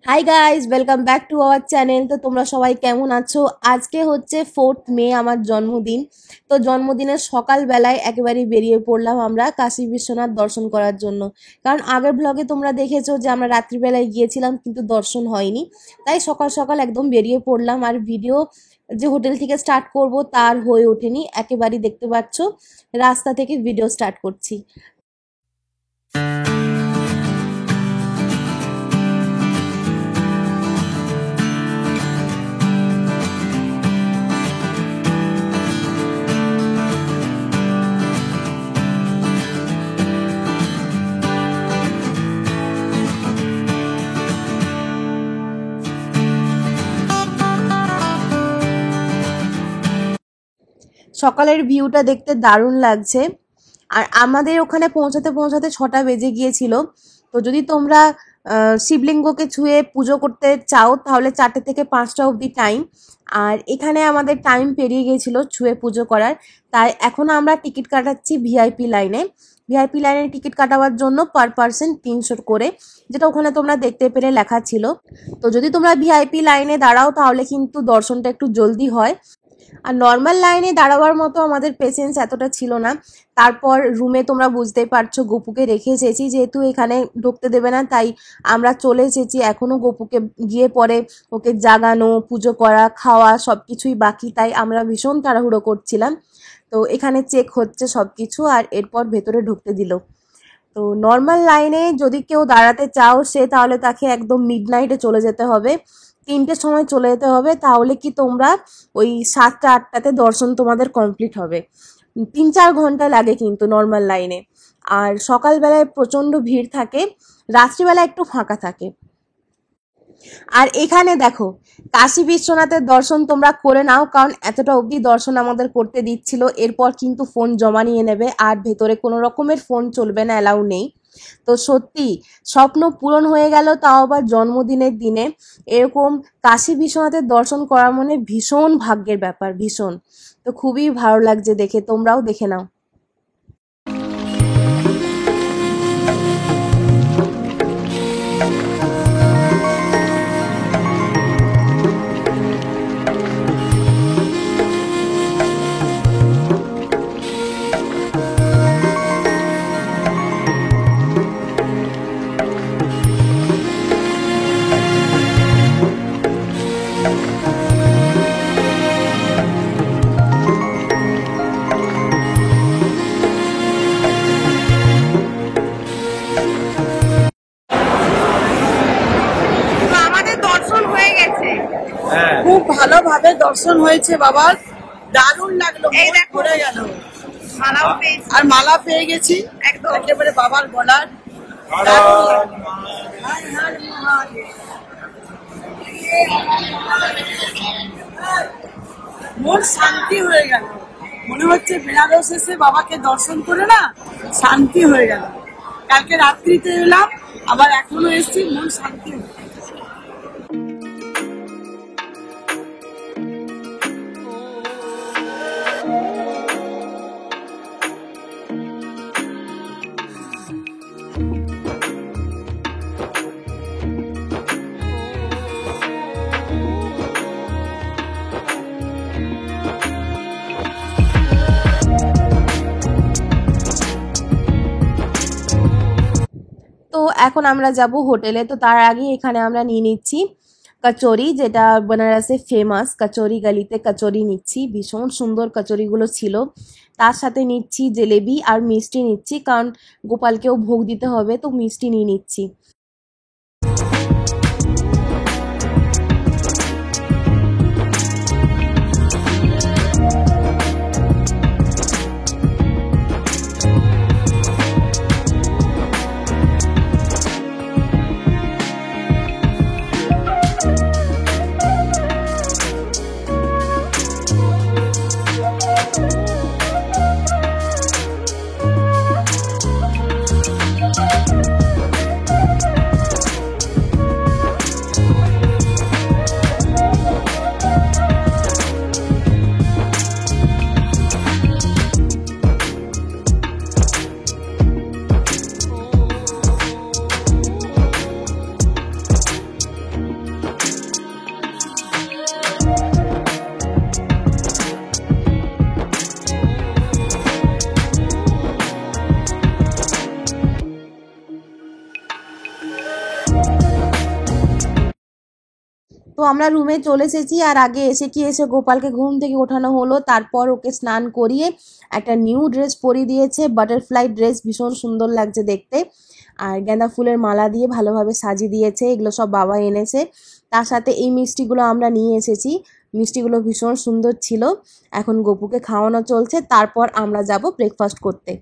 Hi guys, welcome back to our channel. তো তোমরা সবাই কেমন আছো? আজকে হচ্ছে 4th মে, আমার জন্মদিন। তো জন্মদিনের সকালবেলায় একেবারেই বেরিয়ে পড়লাম আমরা কাশী বিশ্বনাথ দর্শন করার জন্য। কারণ আগের ব্লগে তোমরা দেখেছো যে আমরা রাত্রিবেলায় গিয়েছিলাম কিন্তু দর্শন হয়নি। তাই সকাল সকাল একদম বেরিয়ে পড়লাম, আর ভিডিও যে হোটেল থেকে স্টার্ট করব তার হয়ে ওঠেনি। একেবারেই দেখতে পাচ্ছ রাস্তা থেকে ভিডিও স্টার্ট করছি। সকালের ভিউটা দেখতে দারুণ লাগছে। আর আমাদের ওখানে পৌঁছাতে পৌঁছাতে 6টা বেজে গিয়েছিল। তো যদি তোমরা শিবলিঙ্গকে ছুঁয়ে পুজো করতে চাও তাহলে 4টে থেকে 5টা অবধি টাইম। আর এখানে আমাদের টাইম পেরিয়ে গিয়েছিল ছুঁয়ে পুজো করার। তাই এখন আমরা টিকিট কাটাচ্ছি ভিআইপি লাইনে। ভিআইপি লাইনে টিকিট কাটাবার জন্য পার পার্সন 300 করে, যেটা ওখানে তোমরা দেখতে পেলে লেখা ছিল। তো যদি তোমরা ভিআইপি লাইনে দাঁড়াও তাহলে কিন্তু দর্শনটা একটু জলদি হয়। আর নর্মাল লাইনে দাঁড়াবার মতো আমাদের পেশেন্স এতটা ছিল না। তারপর রুমে তোমরা বুঝতেই পারছো গপুকে রেখে এসেছি, যেহেতু এখানে ঢুকতে দেবে না তাই আমরা চলে এসেছি। এখনও গপুকে গিয়ে পরে ওকে জাগানো, পুজো করা, খাওয়া সব কিছুই বাকি, তাই আমরা ভীষণ তাড়াহুড়ো করছিলাম। তো এখানে চেক হচ্ছে সব কিছু, আর এরপর ভেতরে ঢুকতে দিল। তো নর্মাল লাইনে যদি কেউ দাঁড়াতে চাও সে তাহলে তাকে একদম মিডনাইটে চলে যেতে হবে, 3টের সময় চলে যেতে হবে। তাহলে কি তোমরা ওই 7টা 8টাতে দর্শন তোমাদের কমপ্লিট হবে। 3-4 ঘন্টা লাগে কিন্তু নর্মাল লাইনে। আর সকালবেলায় প্রচণ্ড ভিড় থাকে, রাত্রিবেলা একটু ফাঁকা থাকে। আর এখানে দেখো কাশী বিশ্বনাথের দর্শন তোমরা করে নাও, কারণ এতটা অবধি দর্শন আমাদের করতে দিচ্ছিল। এরপর কিন্তু ফোন জমা নিয়ে নেবে, আর ভেতরে কোনো রকমের ফোন চলবে না, অ্যালাউ নেই। তো সত্যি স্বপ্ন পূরণ হয়ে গেল, তাও আবার জন্মদিনের দিনে। এরকম কাশী বিশ্বনাথের দর্শন করা মানে ভীষণ ভাগ্যের ব্যাপার, ভীষণ। তো খুবই ভালো লাগছে দেখে, তোমরাও দেখে নাও। আমাদের দর্শন হয়ে গেছে, খুব ভালোভাবে দর্শন হয়েছে বাবার, দারুণ লাগলো, এই মন দেখো। ভরে গেল। মালাও পেয়েছি। আর মালা পেয়ে গেছি একদম। একেবারে বাবার গলার। দারুণ লাগলো। হর হর মহাদেব। মন শান্তি হয়ে গেল, মনে হচ্ছে বেনারস এসে বাবাকে দর্শন করে না শান্তি হয়ে গেল। কালকে রাত্রিতে এলাম, আবার এখনো এসছি, মন শান্তি হয়ে গেল। তো এখন আমরা যাব হোটেলে। তো তার আগে এখানে আমরা নিয়ে নিচ্ছি কচুরি, যেটা বেনারসে ফেমাস। কচুরি গলিতে কচুরি নিচ্ছি, ভীষণ সুন্দর কচুরিগুলো ছিল। তার সাথে নিচ্ছি জিলেবি আর মিষ্টি নিচ্ছি, কারণ গোপালকেও ভোগ দিতে হবে, তো মিষ্টি নিয়ে নিচ্ছি। তো আমরা রুমে চলে এসেছি, আর আগে এসে গোপালকে ঘুম থেকে ওঠানো হলো, তারপর ওকে স্নান করিয়ে একটা নিউ ড্রেস পরিয়ে দিয়েছে, বাটারফ্লাই ড্রেস, ভীষণ সুন্দর লাগছে দেখতে। আর গাঁদা ফুলের মালা দিয়ে ভালোভাবে সাজিয়ে দিয়েছে, এগুলো সব বাবা এনেছে। তার সাথে এই মিষ্টিগুলো আমরা নিয়ে এসেছি, মিষ্টিগুলো ভীষণ সুন্দর ছিল। এখন গপুকে খাওয়ানো চলছে, তারপর আমরা যাব ব্রেকফাস্ট করতে।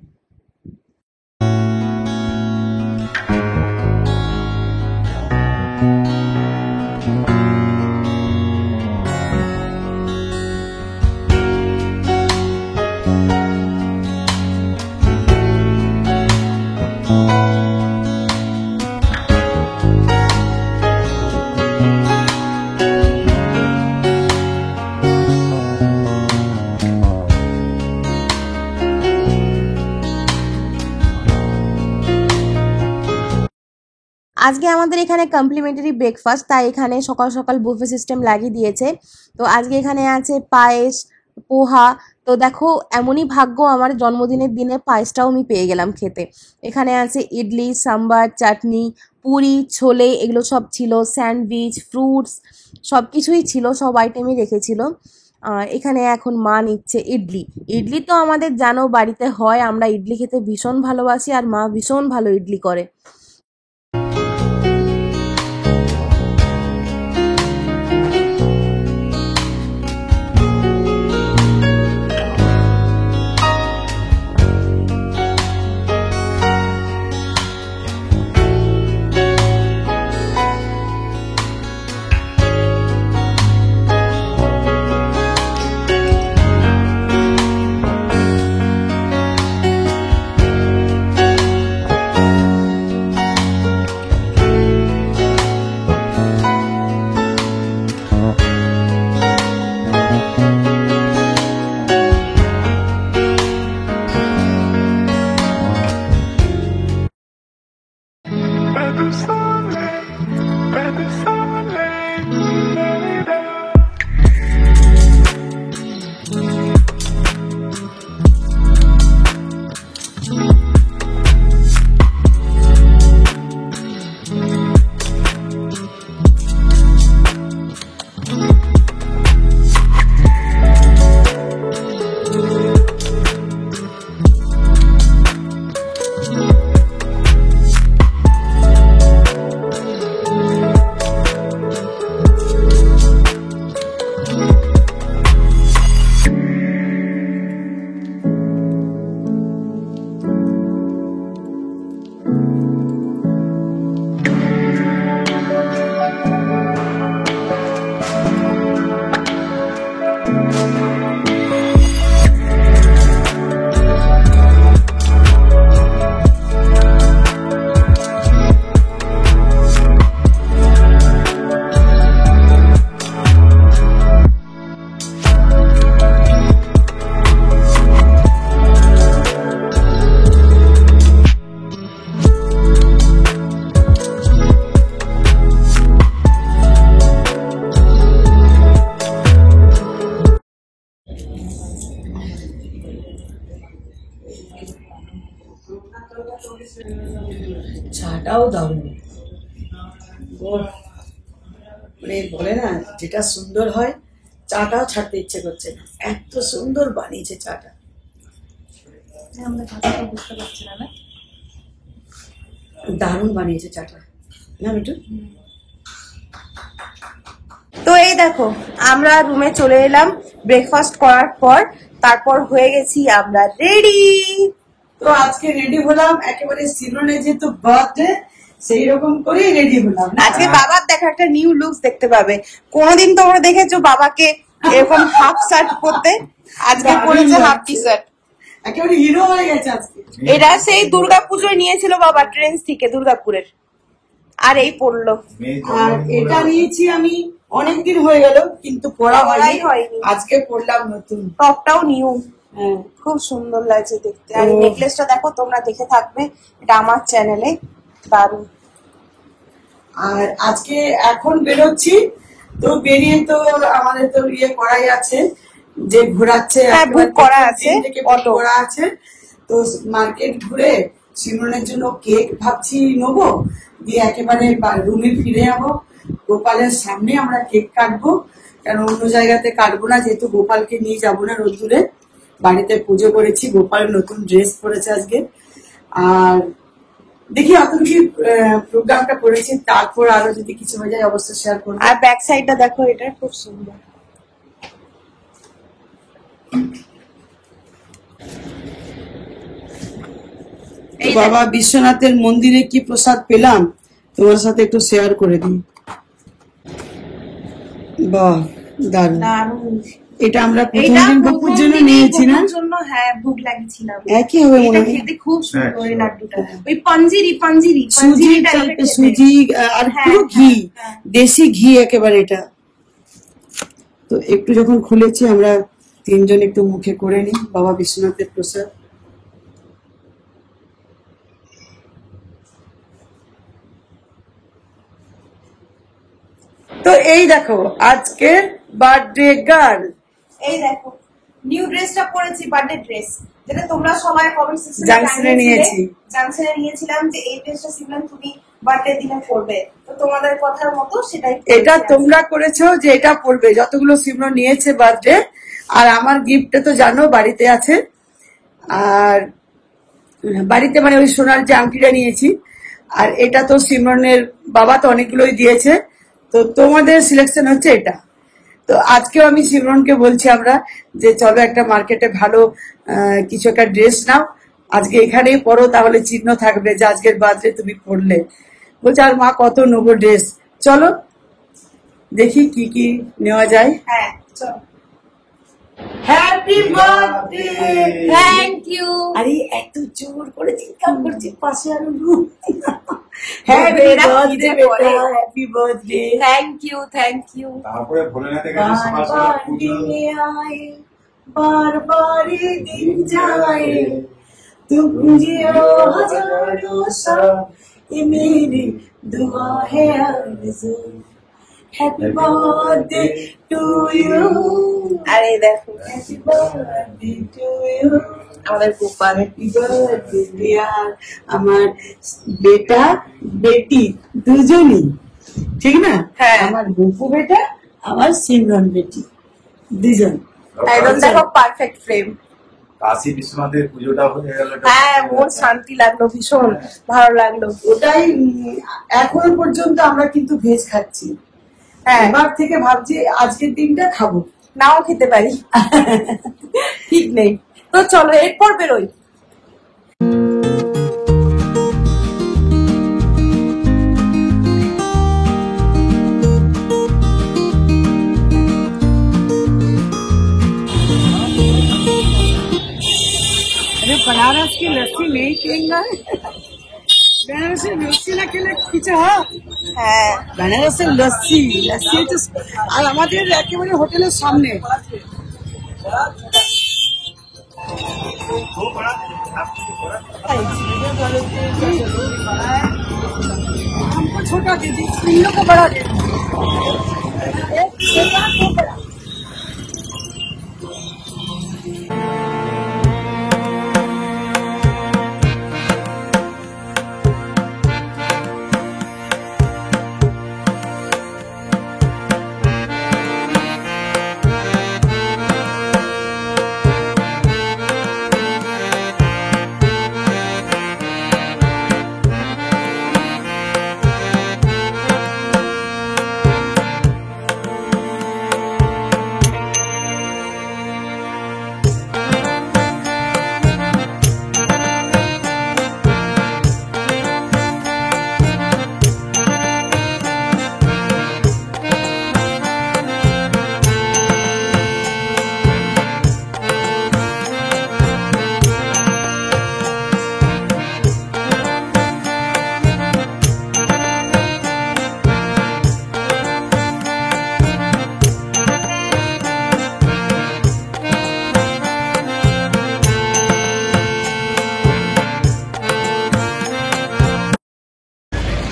আজকে আমাদের এখানে কমপ্লিমেন্টারি ব্রেকফাস্ট, তাই এখানে সকাল সকাল বুফে সিস্টেম লাগিয়ে দিয়েছে। তো আজকে এখানে আছে পায়েস, পোহা। তো দেখো, এমনই ভাগ্য, আমার জন্মদিনের দিনে পায়েসটাও আমি পেয়ে গেলাম খেতে। এখানে আছে ইডলি, সাম্বার, চাটনি, পুরি, ছোলে, এগুলো সব ছিল, স্যান্ডউইচ, ফ্রুটস, সব কিছুই ছিল, সব আইটেমই রেখেছিল। আর এখানে এখন মা নিচ্ছে ইডলি। ইডলি তো আমাদের জানো বাড়িতে হয়, আমরা ইডলি খেতে ভীষণ ভালোবাসি, আর মা ভীষণ ভালো ইডলি করে। চাটাও দারুণ, মানে বলে না যেটা সুন্দর হয় চাটাও ছাড়তে ইচ্ছে করছে না, এত সুন্দর বানিয়েছে চাটা। বুঝতে পারছি না, দারুণ বানিয়েছে চাটা না মিঠু? তো এই দেখো, আমরা রুমে চলে এলাম ব্রেকফাস্ট করার পর, তারপর হয়ে গেছি আমরা রেডি। তো আজকে রেডি হলাম একেবারে সিরনের যেহেতু বার্থডে, সেই রকম করেই রেডি হলাম। আজকে বাবার দেখা একটা নিউ লুকস দেখতে পাবে। কোনোদিন তোমরা দেখেছো বাবাকে এরকম হাফ শার্ট পরতে? আজকে পরেছে হাফ টি শার্ট, একেবারে হিরো হয়ে গেছে আজকে। এটা সেই দুর্গাপুজোয় নিয়েছিল বাবা ট্রেন্স থেকে, দুর্গাপুরের, আর এই পরলো। আর এটা নিয়েছি আমি অনেকদিন হয়ে গেল, কিন্তু পরা হয়নি, আজকে পরলাম নতুন। টপটাও নিউ, খুব সুন্দর লাগছে দেখতে। আর নেকলেসটা দেখো, তোমরা দেখে থাকবে, এটা আমার চ্যানেলে, দারুণ। আর আজকে এখন বেরোচ্ছি, তো বেরিয়ে তো আমাদের তো ইয়ে করাই আছে, যে ঘোরাচ্ছে, বুক করা আছে, অটো করা আছে। তো মার্কেট ঘুরে সিমরনের জন্য কেক ভাবছি নেবো, দিয়ে একেবারে রুমে ফিরে যাবো। গোপালের সামনে আমরা কেক কাটবো, কারণ অন্য জায়গাতে কাটবো না, যেহেতু গোপালকে নিয়ে যাবো না রোদ্দুরে। বাড়িতে পুজো করেছি, গোপালের নতুন ড্রেস পরেছে আজকে। আর দেখি অতটুকু প্রোগ্রামটা করেছি, তারপর আরো যদি কিছু হয়ে যায় অবশ্যই শেয়ার করবো। আর ব্যাক সাইডটা দেখো, এটা খুব সুন্দর। বাবা বিশ্বনাথের মন্দিরে কি প্রসাদ পেলাম তোমার সাথে একটু শেয়ার করে দিই। বাহ, দারুণ। এটা আমরা প্রথম দিন বাপুর জন্য নিয়েছি না? হ্যাঁ, ভোগ লাগিয়েছিলাম। একই হবে মনে হয়। খেতে খুব সুন্দর এই লাড্ডুটা। ওই পাঞ্জিরি সুজি আর পুরো ঘি, দেশি ঘি একেবারে এটা। তো একটু যখন খুলেছি আমরা তিনজন একটু মুখে করে নিই বাবা বিশ্বনাথের প্রসাদ। তো এই দেখো আজকে বার্থডে গার্ল। এই দেখো নিউ ড্রেসটা পরেছি, বার্থডে ড্রেস, যেটা তোমরা সবাই কমেন্ট সেকশনে জাংশনে নিয়েছিলাম যে এই ড্রেসটা সিমরান তুমি বার্থডে দিনে পরবে। তো তোমাদের কথার মতো সেটাই এটা তোমরা করেছো যে এটা পরবে, যতগুলো সিমরন নিয়েছে বার্থডে। আর আমার গিফটটা তো জানো বাড়িতে আছে, আর বাড়িতে মানে ওই সোনার যে আংটিটা নিয়েছি। আর এটা তো সিমরনের বাবা তো অনেকগুলোই দিয়েছে, তো তোমাদের সিলেকশন হচ্ছে এটা। তো আজকেও আমি সিমরনকে বলছি আমরা যে চলো একটা মার্কেটে ভালো কিছু একটা ড্রেস নাও, আজকে এখানেই পরো, তাহলে চিহ্ন থাকবে যে আজকের বার্থডে তুমি পরলে। বলছে আর মা কত নেবো ড্রেস, চলো দেখি কি কি নেওয়া যায়। হ্যাঁ চলো। Happy birthday. Thank you. আরে এত জোর করে চিৎকার করছি পাশে আরো লোক। হ্যাপি বার্থডে বেটা, হ্যাপি বার্থডে। Thank you. তারপরে ভোলেনাথে গেছে সকাল সকাল পুজো। बार बार दिन जाए तुम जियो हजारों साल, ये मेरी दुआ है आरज़ू। Happy birthday to you. আরে দেখো हैप्पी बर्थडे टू यू। আমাদের গোপাল। Happy birthday dear. আমার বেটা বেটি দুজনই, ঠিক না? হ্যাঁ। আমার বুপু বেটা, আমার সিমরন বেটি, দুজন। একদম দেখো পারফেক্ট ফ্রেম। কাশী বিশ্বনাথের পুজোটা হয়ে গেল। হ্যাঁ, মন শান্তি লাগলো, ভীষণ ভালো লাগলো। ওটাই এখনো পর্যন্ত আমরা কিন্তু ভেজ খাচ্ছি। হ্যাঁ, এবার থেকে ভাবছি আজকের দিনটা খাবো, নাও খেতে পারি, ঠিক নেই। তো চলো এরপর বেরোই। अरे बनारस की लस्सी नहीं पियेंगे? बनारसी लस्सी না খেলে কিছু হয়? হ্যাঁ, बनारसी लस्सी लस्सी তো আর আমাদের একেবারে হোটেলের সামনে। हमको छोटा दे दी, इन लोग को बड़ा दे दी।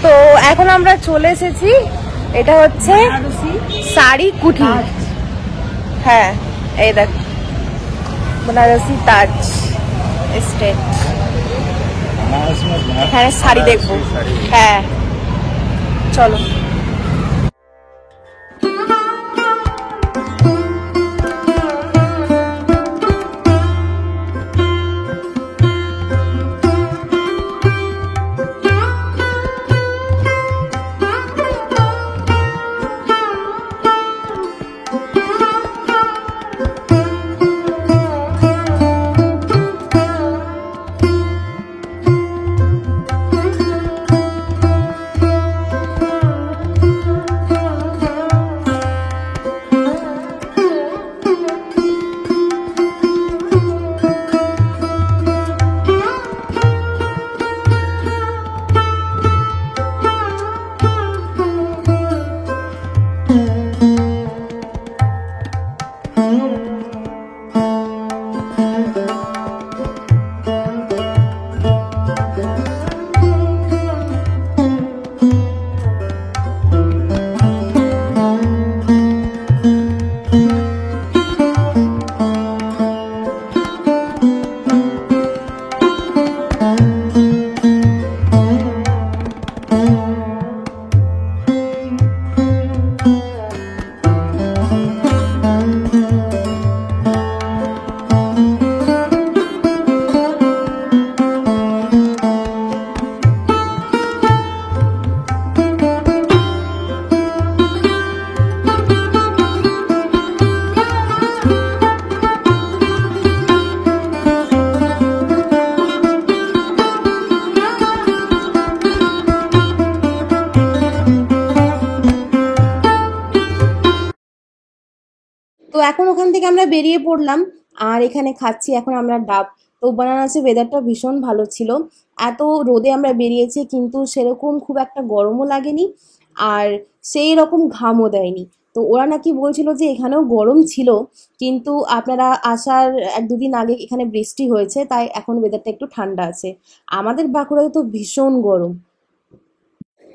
তো এখন আমরা চলে এসেছি, এটা হচ্ছে শাড়ি কুঠি। হ্যাঁ, এই দেখ बनारसी ताज स्टेट। হ্যাঁ, শাড়ি দেখবো। হ্যাঁ চলো। তো এখন ওখান থেকে আমরা বেরিয়ে পড়লাম আর এখানে খাচ্ছি এখন আমরা ডাব। তো বানারসের ওয়েদারটা ভীষণ ভালো ছিল। এত রোদে আমরা বেরিয়েছি কিন্তু সেরকম খুব একটা গরমও লাগেনি আর সেই রকম ঘামও দেয়নি। তো ওরা নাকি বলছিল যে এখানেও গরম ছিল, কিন্তু আপনারা আসার 1-2 দিন আগে এখানে বৃষ্টি হয়েছে তাই এখন ওয়েদারটা একটু ঠান্ডা আছে। আমাদের বাঁকুড়াতে তো ভীষণ গরম।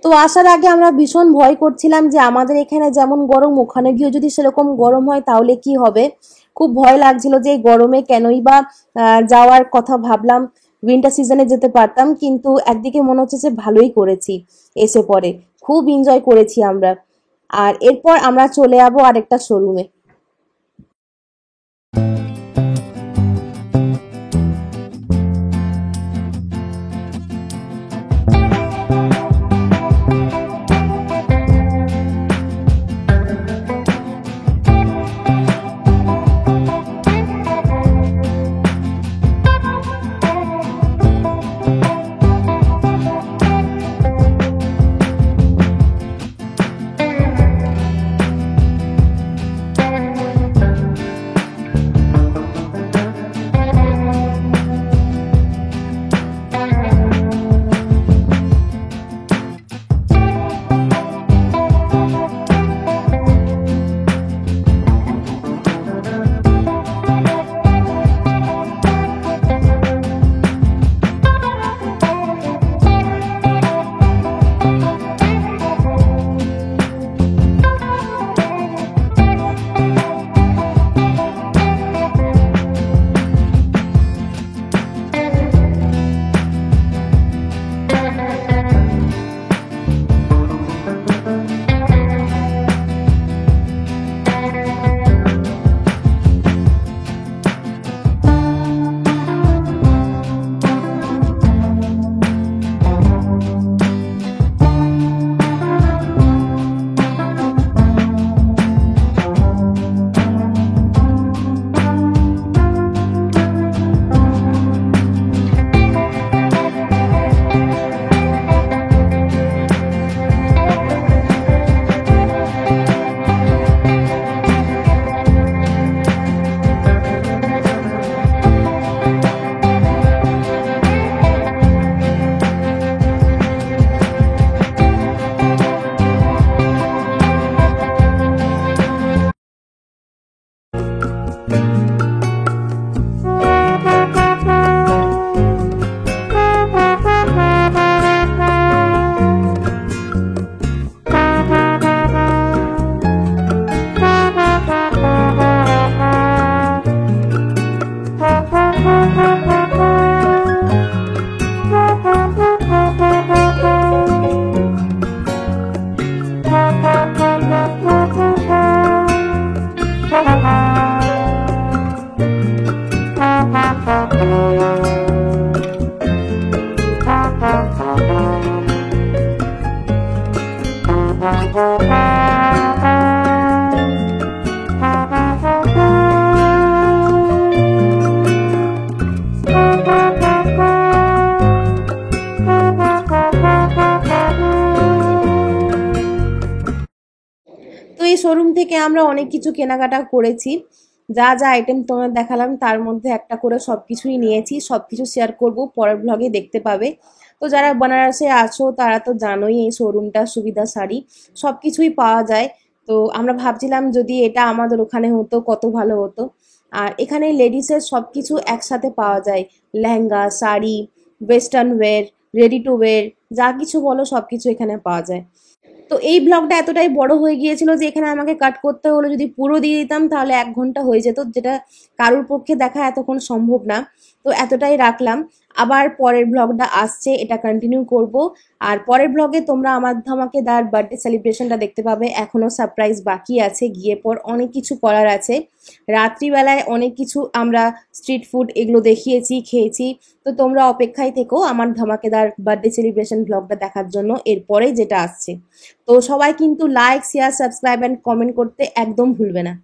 তো আসার আগে আমরা ভীষণ ভয় করছিলাম যে আমাদের এখানে যেমন গরম ওখানে গিয়ে যদি সেরকম গরম হয় তাহলে কি হবে। খুব ভয় লাগছিল যে এই গরমে কেনই বা যাওয়ার কথা ভাবলাম। উইন্টার সিজনে যেতে পারতাম, কিন্তু একদিকে মনে হচ্ছে যে ভালোই করেছি এসে পরে। খুব এনজয় করেছি আমরা। আর এরপর আমরা চলে যাবো আরেকটা শোরুমে। তো এই শোরুম থেকে আমরা অনেক কিছু কেনাকাটা করেছি। যা যা আইটেম তোমার দেখালাম তার মধ্যে একটা করে সবকিছুই নিয়েছি। সবকিছু শেয়ার করব, পরের ব্লগে দেখতে পাবে। তো যারা বেনারসে আছো তারা তো জানোই এই শোরুমটা সুবিধা শাড়ি সবকিছুই পাওয়া যায়। তো আমরা ভাবছিলাম যদি এটা আমাদের ওখানে হতো কত ভালো হতো। আর এখানে লেডিসের সবকিছু একসাথে পাওয়া যায়, lehenga, sari, western wire, ready to wire, যা কিছু বলো সবকিছু এখানে পাওয়া যায়। তো এই ব্লগটা এতটাই বড় হয়ে গিয়েছিল যে এখানে আমাকে কাট করতে হলো। যদি পুরো দিয়ে দিতাম তাহলে 1 ঘন্টা হয়ে যেত, যেটা কারোর পক্ষে দেখা এতক্ষণ সম্ভব না। তো এতটাই রাখলাম। আবার পরের ব্লগটা আসছে, এটা কন্টিনিউ করব। আর পরের ব্লগে তোমরা আমার ধামাকেদার বার্থডে সেলিব্রেশনটা দেখতে পাবে। এখনো সারপ্রাইজ বাকি আছে, গিয়ে পর অনেক কিছু করার আছে। রাত্রিবেলায় অনেক কিছু আমরা স্ট্রিট ফুড এগুলো দেখিয়েছি, খেয়েছি। তো তোমরা অপেক্ষায় থেকো আমার ধামাকেদার বার্থডে সেলিব্রেশন ব্লগটা দেখার জন্য, এরপরে যেটা আসছে। তো সবাই কিন্তু like, share, subscribe and comment করতে একদম ভুলবে না।